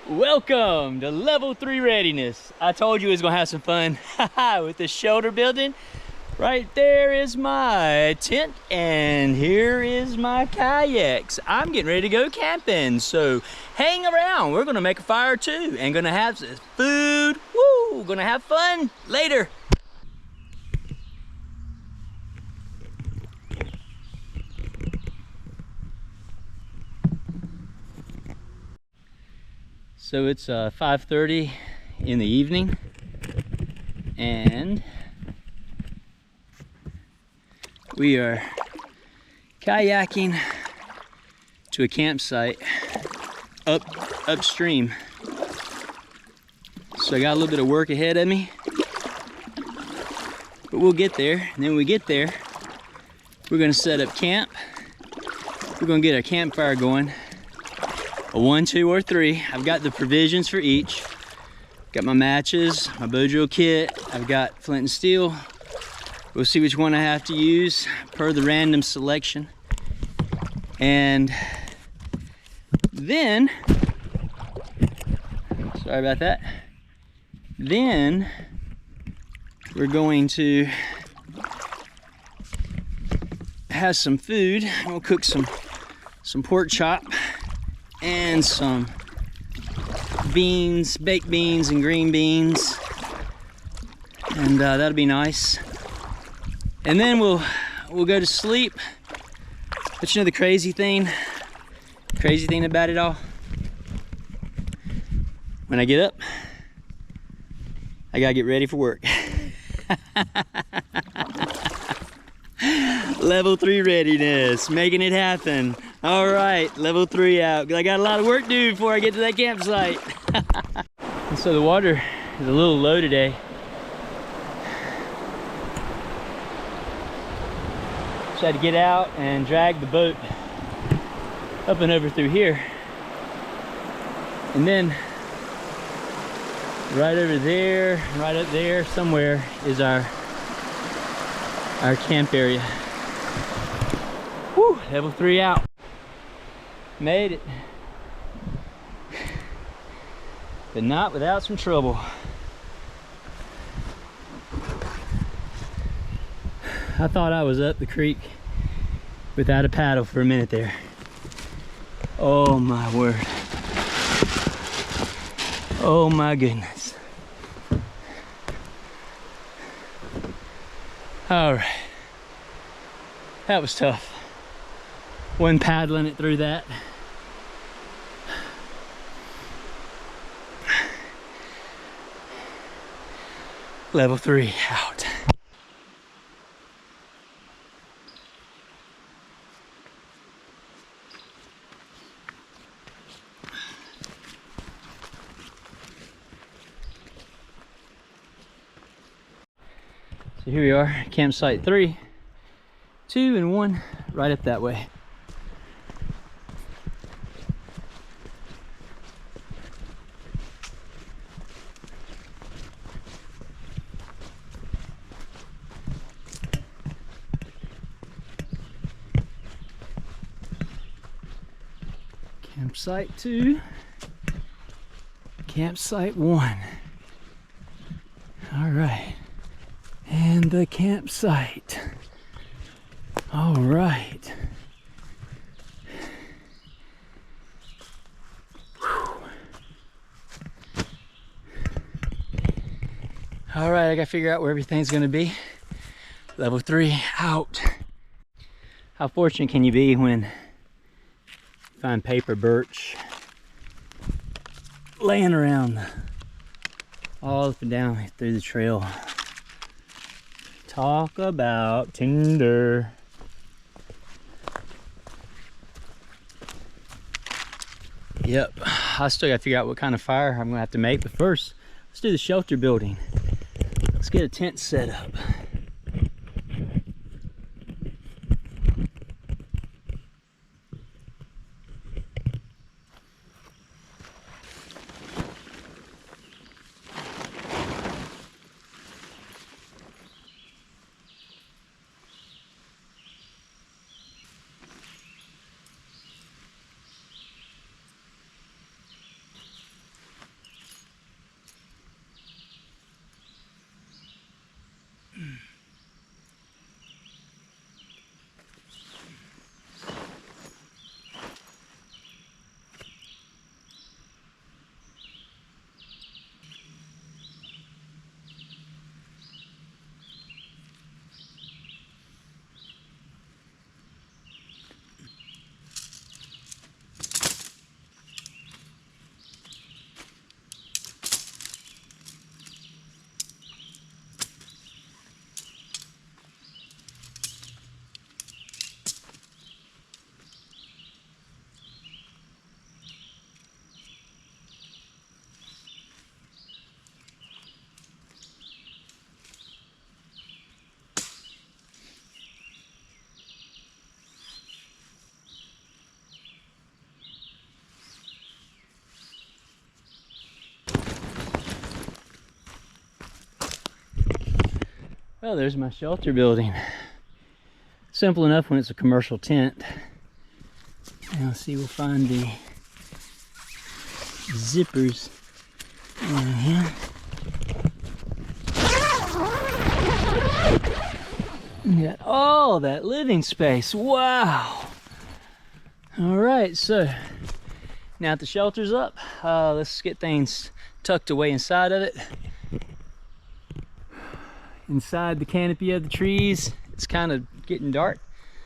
Welcome to level 3 readiness. I told you we was gonna have some fun with this shelter building. Right there is my tent and here is my kayaks. I'm getting ready to go camping, so hang around. We're gonna make a fire too and gonna have some food. Woo, gonna have fun later. So it's 5:30 in the evening and we are kayaking to a campsite upstream. So I got a little bit of work ahead of me, but we'll get there. And then when we get there, we're gonna set up camp. We're gonna get a campfire going. A 1, 2, or 3. I've got the provisions for each. Got my matches, my bow drill kit. I've got flint and steel. We'll see which one I have to use per the random selection. And then, sorry about that. Then we're going to have some food. We'll cook some pork chop and some beans, baked beans and green beans, and that'll be nice. And then we'll go to sleep. But you know the crazy thing about it all? When I get up, I gotta get ready for work. Level 3 readiness, making it happen. All right, level 3 out. I got a lot of work to do before I get to that campsite. And so the water is a little low today. So I had to get out and drag the boat up and over through here. And then right over there, right up there somewhere is our camp area. Whew, level 3 out. Made it. But not without some trouble. I thought I was up the creek without a paddle for a minute there. Oh my word. Oh my goodness. All right. That was tough. Wasn't paddling it through that. Level 3 out. So here we are, campsite 3, 2, and 1, right up that way. Campsite 2, campsite 1. All right, and the campsite. All right. Whew. All right, I gotta figure out where everything's gonna be. Level 3 out. How fortunate can you be when find paper birch laying around all up and down through the trail. Talk about tinder. Yep, I still gotta figure out what kind of fire I'm gonna have to make, but first let's do the shelter building. Let's get a tent set up. Well, there's my shelter building. Simple enough when it's a commercial tent. And let's see, we'll find the zippers in here. You got all that living space. Wow. All right, so now that the shelter's up, let's get things tucked away inside of it. Inside the canopy of the trees, it's kind of getting dark,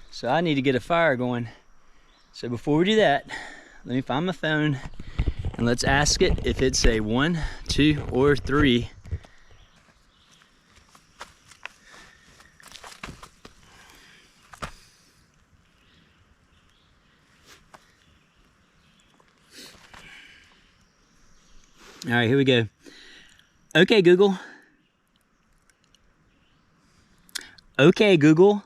so I need to get a fire going. So before we do that, let me find my phone and let's ask it if it's a 1, 2, or 3. All right, here we go. Okay, Google. Okay, Google.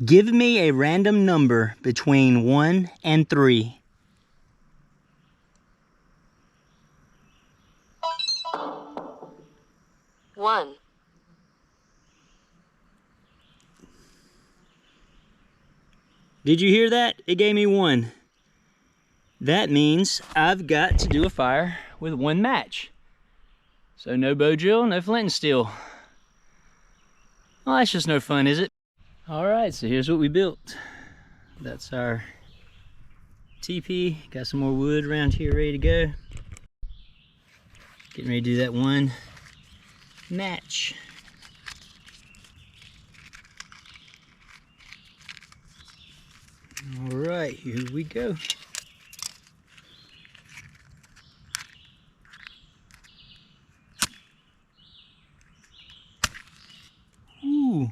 Give me a random number between 1 and 3. One. Did you hear that? It gave me 1. That means I've got to do a fire with 1 match. So no bow drill, no flint and steel. Well, that's just no fun, is it? All right, so here's what we built. That's our teepee. Got some more wood around here ready to go. Getting ready to do that 1 match. All right, here we go. Ooh.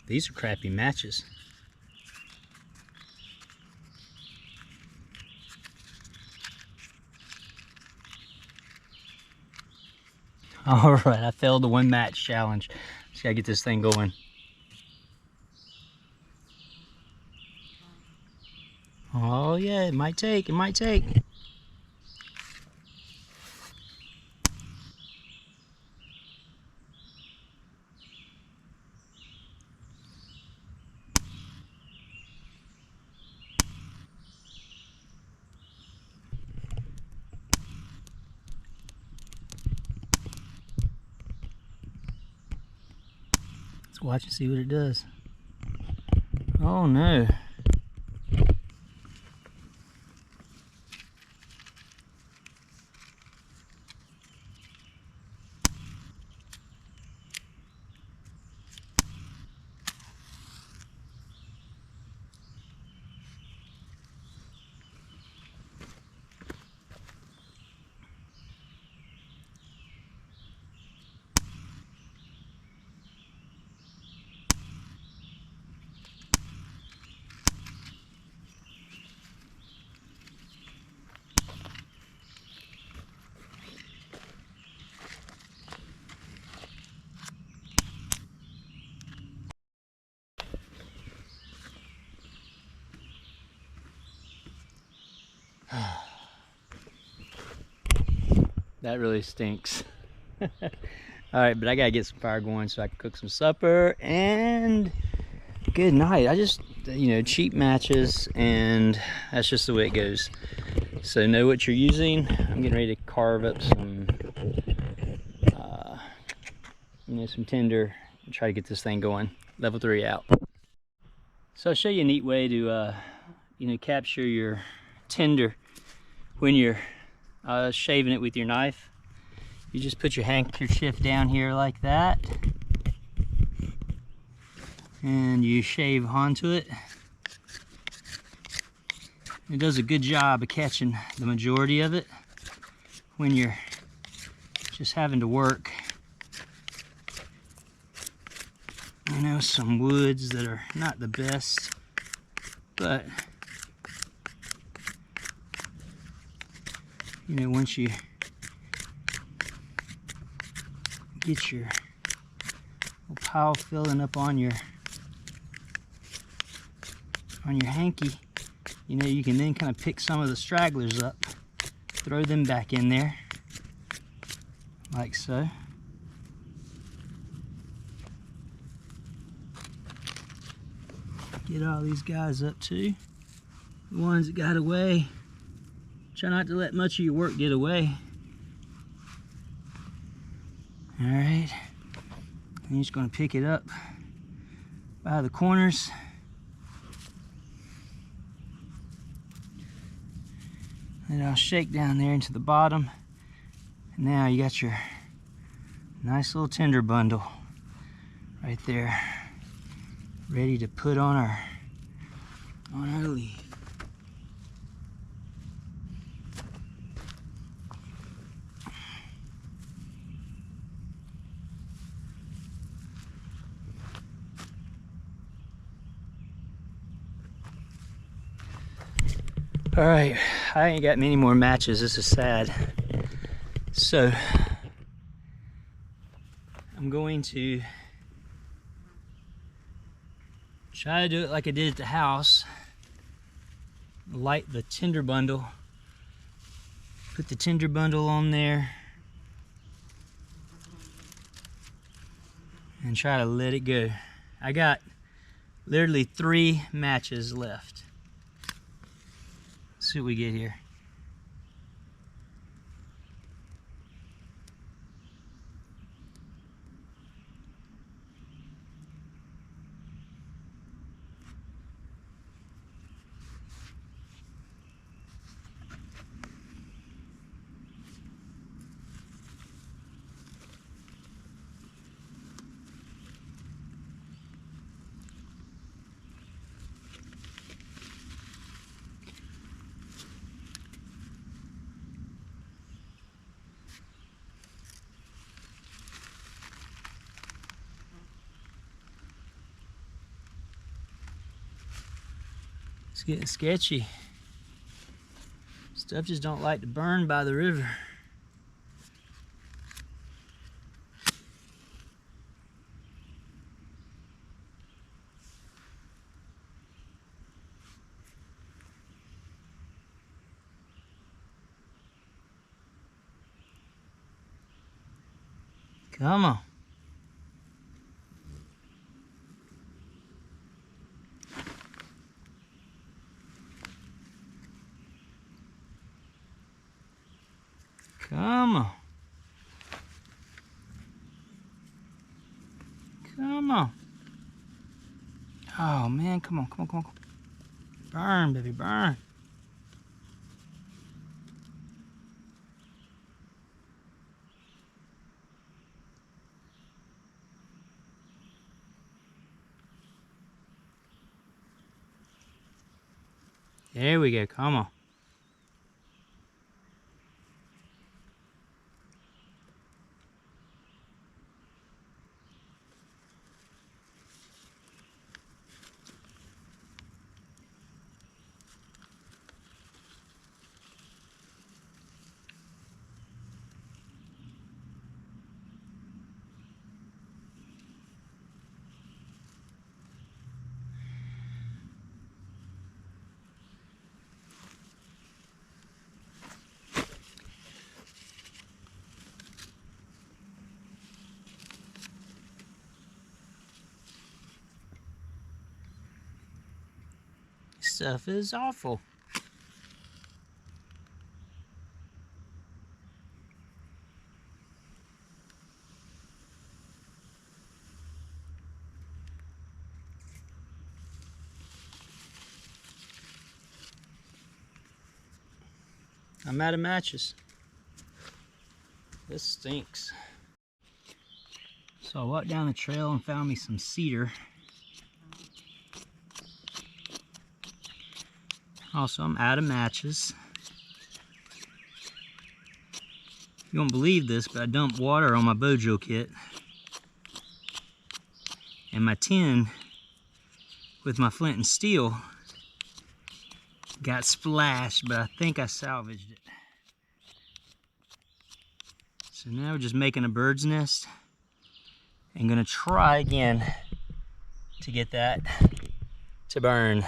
These are crappy matches. All right, I failed the 1 match challenge. Just gotta get this thing going. Oh yeah, it might take, it might take. Let's watch and see what it does. Oh no. That really stinks. All right, but I gotta get some fire going so I can cook some supper and good night. I just, you know, cheap matches, and that's just the way it goes. So know what you're using. I'm getting ready to carve up some, you know, some tinder and try to get this thing going. Level 3 out. So I'll show you a neat way to, you know, capture your tinder when you're shaving it with your knife. You just put your handkerchief down here like that, and you shave onto it. It does a good job of catching the majority of it when you're just having to work, you know, some woods that are not the best, but you know, once you get your little pile filling up on your hanky, you know, you can then kind of pick some of the stragglers up throw them back in there, like so. Get all these guys up too. The ones that got away. Try not to let much of your work get away. All right, and you're just gonna pick it up by the corners. And I'll shake down there into the bottom. And now you got your nice little tinder bundle right there, ready to put on our leaf. All right, I ain't got many more matches. This is sad. So I'm going to try to do it like I did at the house. Light the tinder bundle. Put the tinder bundle on there. And try to let it go. I got literally 3 matches left. See what we get here. It's getting sketchy. Stuff just don't like to burn by the river. Come on. Come on. Come on. Oh man, come on, come on, come on. Burn, baby, burn. There we go, come on. Stuff is awful. I'm out of matches. This stinks. So I walked down the trail and found me some cedar. Also, I'm out of matches. You won't believe this, but I dumped water on my Bojo kit. And my tin with my flint and steel got splashed, but I think I salvaged it. So now we're just making a bird's nest and gonna try again to get that to burn.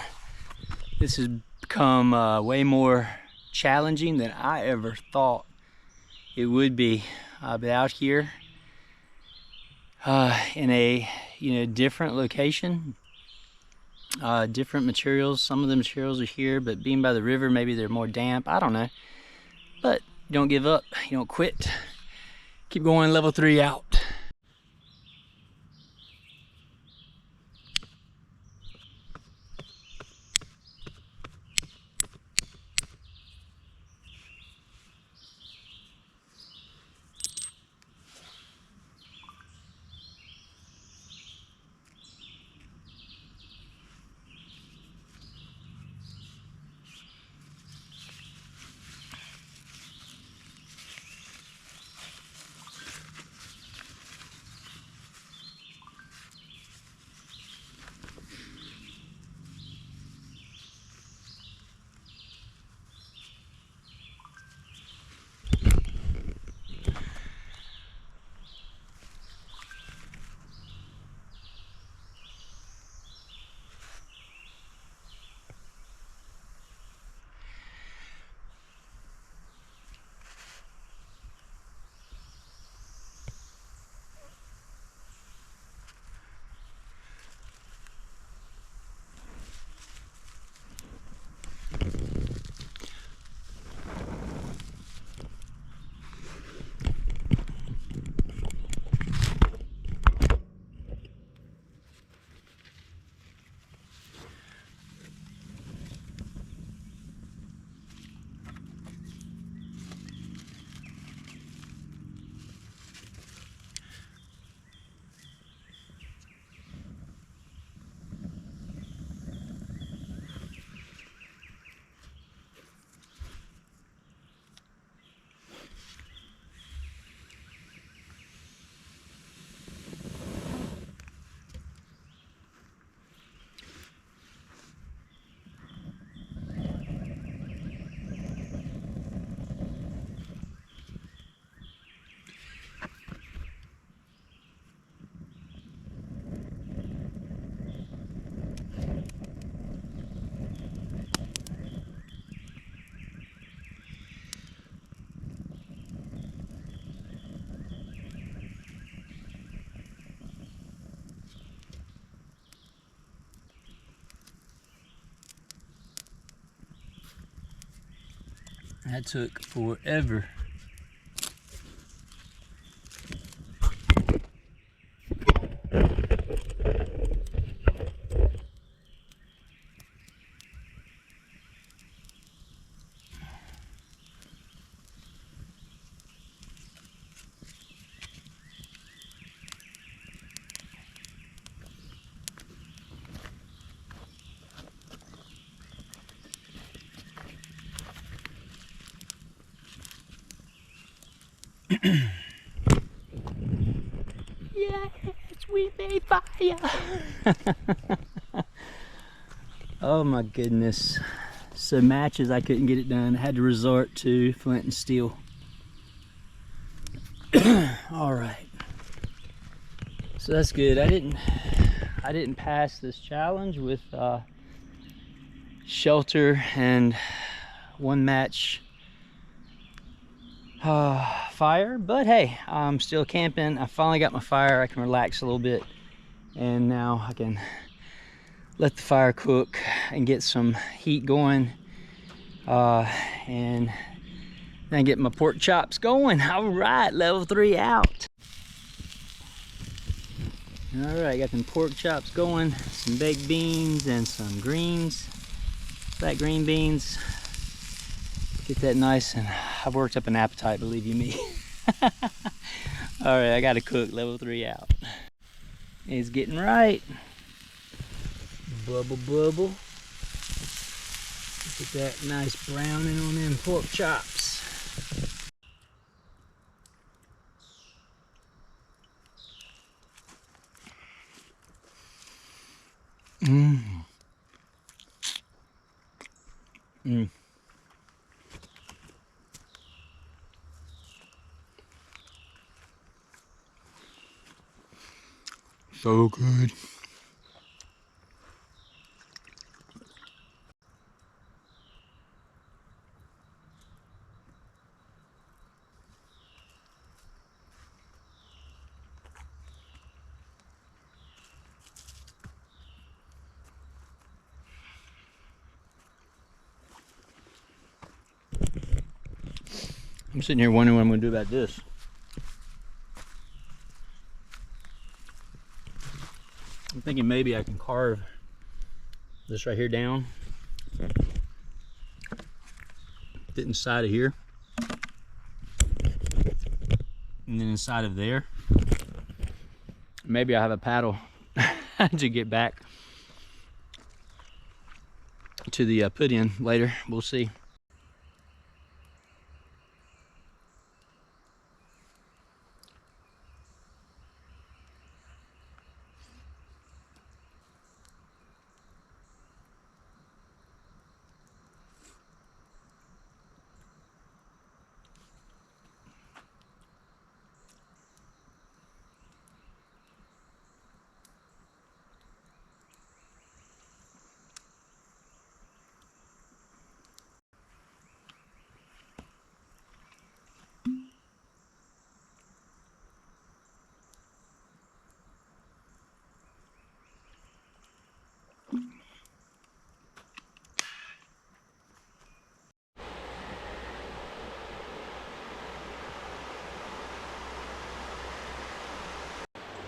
This has become way more challenging than I ever thought it would be. But out here in a different location, different materials. Some of the materials are here, but being by the river, maybe they're more damp. I don't know. But you don't give up. You don't quit. Keep going. Level 3 out. That took forever. Yes, we made fire. Oh my goodness. So matches, I couldn't get it done. I had to resort to flint and steel. All right. So that's good. I didn't pass this challenge with shelter and one match fire, but hey, I'm still camping. I finally got my fire. I can relax a little bit, and now I can let the fire cook and get some heat going, and then get my pork chops going. All right, level 3 out. All right, got them pork chops going, some baked beans and some greens, fat green beans. Get that nice, and I've worked up an appetite, believe you me. All right, I gotta cook. Level 3 out. It's getting right. Bubble, bubble. Get that nice browning on them pork chops. Mmm. Mmm. So good. I'm sitting here wondering what I'm gonna do about this. I'm thinking maybe I can carve this right here down, fit inside of here, and then inside of there. Maybe I'll have a paddle to get back to the put-in later. We'll see.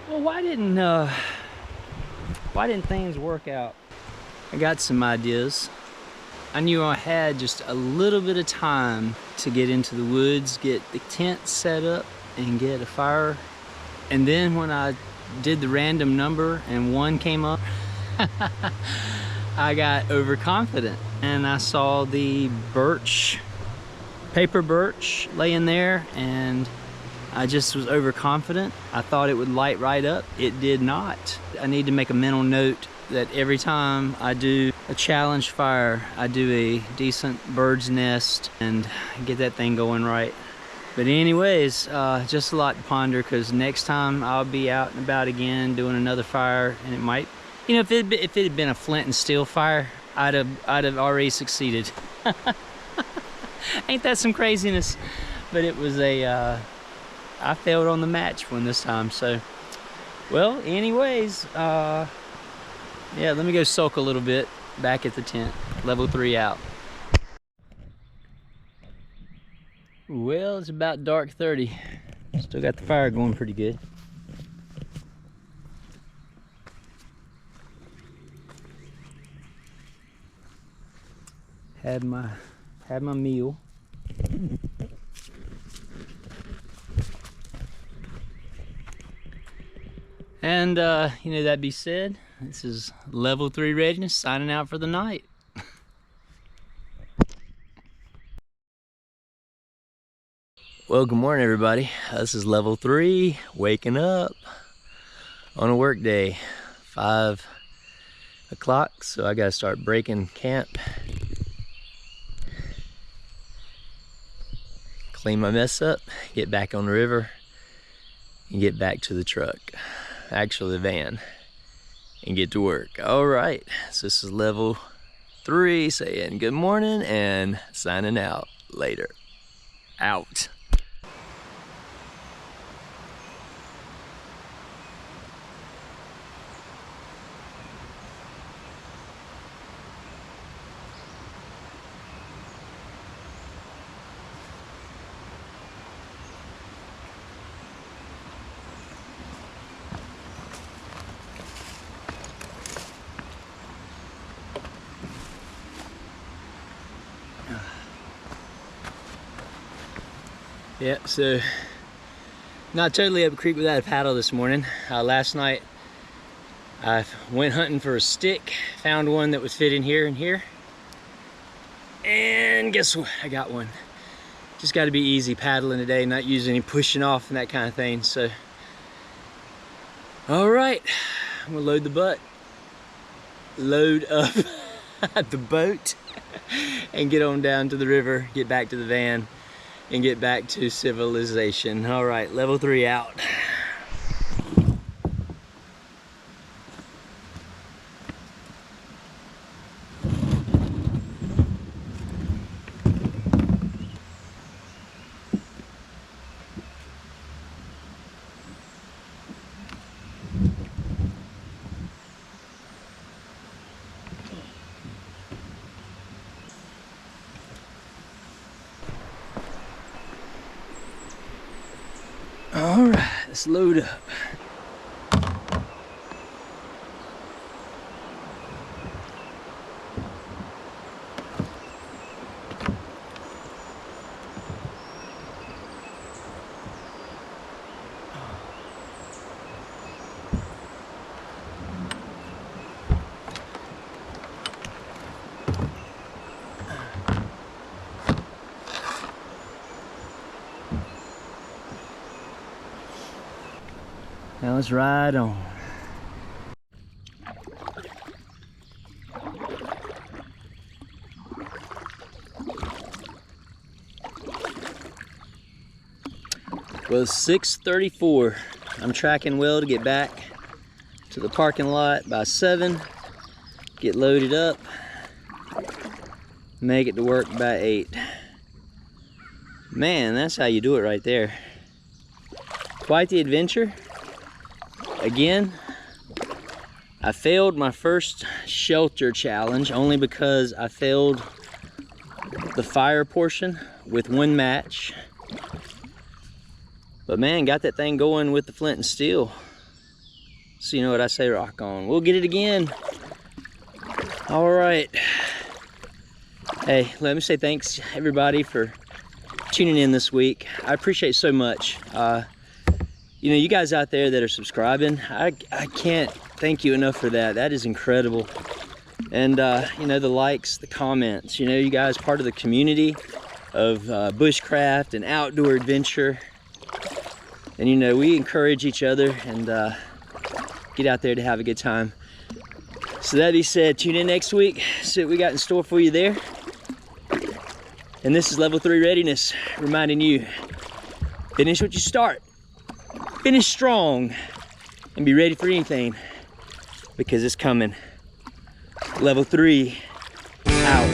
Well, why didn't things work out? I got some ideas. I knew I had just a little bit of time to get into the woods, get the tent set up, and get a fire. And then when I did the random number and 1 came up, I got overconfident and I saw the paper birch laying there, and I just was overconfident. I thought it would light right up. It did not. I need to make a mental note that every time I do a challenge fire, I do a decent bird's nest and get that thing going right. But anyways, just a lot to ponder, because next time I'll be out and about again doing another fire, and it might, you know, if it had been a flint and steel fire, I'd have already succeeded. Ain't that some craziness? But it was I failed on the match one this time, so. Well, anyways, yeah, let me go sulk a little bit back at the tent. Level 3 out. Well, it's about dark 30. Still got the fire going pretty good. Had my meal. And you know, that be said, this is level 3 readiness signing out for the night. Well, good morning everybody. This is level 3, waking up on a work day, 5 o'clock. So I gotta start breaking camp, clean my mess up, get back on the river, and get back to the truck, actually the van, and get to work. All right, so this is level 3 saying good morning and signing out. Later. Out. Yeah, so not totally up creek without a paddle this morning. Last night I went hunting for a stick, found one that was fitting here and here, and guess what? I got one. Just got to be easy paddling today, not use any pushing off and that kind of thing. So, all right, I'm gonna load up the boat, and get on down to the river, get back to the van, and get back to civilization. All right, level 3 out. Let's load up. Now let's ride on. Well, it's 6:34. I'm tracking well to get back to the parking lot by 7, get loaded up, make it to work by 8. Man, that's how you do it right there. Quite the adventure. Again, I failed my first shelter challenge only because I failed the fire portion with 1 match. But man, got that thing going with the flint and steel. So you know what I say, rock on. We'll get it again. All right. Hey, let me say thanks everybody for tuning in this week. I appreciate so much. You know, you guys out there that are subscribing, I can't thank you enough for that. That is incredible. And you know, the likes, the comments, you know, you guys part of the community of bushcraft and outdoor adventure. And you know, we encourage each other and get out there to have a good time. So that being said, tune in next week, see what we got in store for you there. And this is Level 3 Readiness, reminding you, finish what you start. Finish strong and be ready for anything because it's coming. Level 3 out.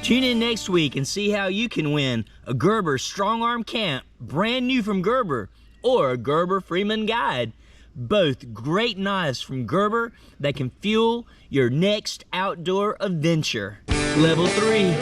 Tune in next week and see how you can win a Gerber Strongarm Camp, brand new from Gerber, or a Gerber Freeman Guide. Both great knives from Gerber that can fuel your next outdoor adventure. Level 3